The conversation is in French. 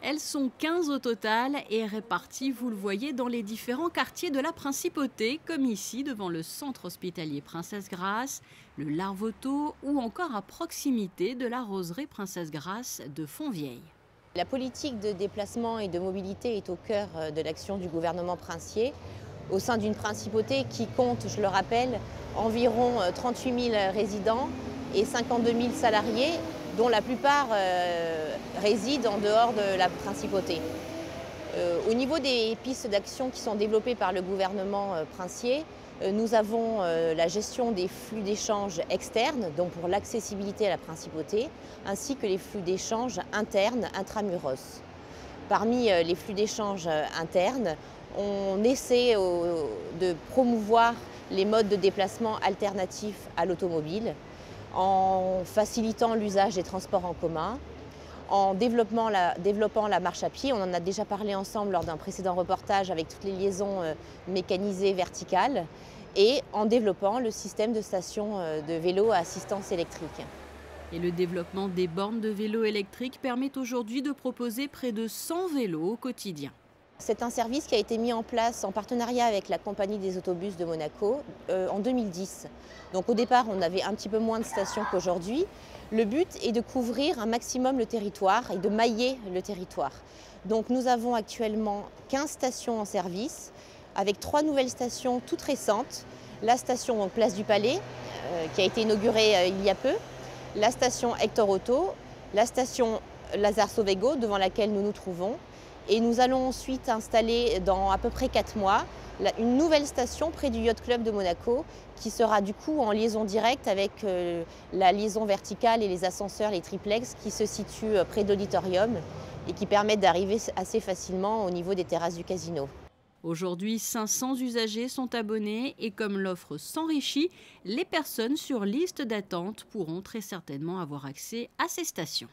Elles sont 15 au total et réparties, vous le voyez, dans les différents quartiers de la Principauté, comme ici devant le centre hospitalier Princesse Grasse, le Larvoto ou encore à proximité de la roseraie Princesse Grasse de Fontvieille. La politique de déplacement et de mobilité est au cœur de l'action du gouvernement princier, au sein d'une principauté qui compte, je le rappelle, environ 38 000 résidents et 52 000 salariés, dont la plupart résident en dehors de la principauté. Au niveau des pistes d'action qui sont développées par le gouvernement princier, nous avons la gestion des flux d'échange externes, donc pour l'accessibilité à la principauté, ainsi que les flux d'échange internes, intramuros. Parmi les flux d'échange internes, on essaie de promouvoir les modes de déplacement alternatifs à l'automobile en facilitant l'usage des transports en commun, en développant la marche à pied. On en a déjà parlé ensemble lors d'un précédent reportage avec toutes les liaisons mécanisées verticales et en développant le système de stations de vélo à assistance électrique. Et le développement des bornes de vélo électriques permet aujourd'hui de proposer près de 100 vélos au quotidien. C'est un service qui a été mis en place en partenariat avec la compagnie des autobus de Monaco en 2010. Donc au départ, on avait un petit peu moins de stations qu'aujourd'hui. Le but est de couvrir un maximum le territoire et de mailler le territoire. Donc nous avons actuellement 15 stations en service avec 3 nouvelles stations toutes récentes. La station Place du Palais qui a été inaugurée il y a peu, la station Hector Auto, la station Lazare Sauvego devant laquelle nous nous trouvons. Et nous allons ensuite installer dans à peu près 4 mois une nouvelle station près du Yacht Club de Monaco qui sera du coup en liaison directe avec la liaison verticale et les ascenseurs, les triplex qui se situent près de l'auditorium et qui permettent d'arriver assez facilement au niveau des terrasses du casino. Aujourd'hui, 500 usagers sont abonnés et comme l'offre s'enrichit, les personnes sur liste d'attente pourront très certainement avoir accès à ces stations.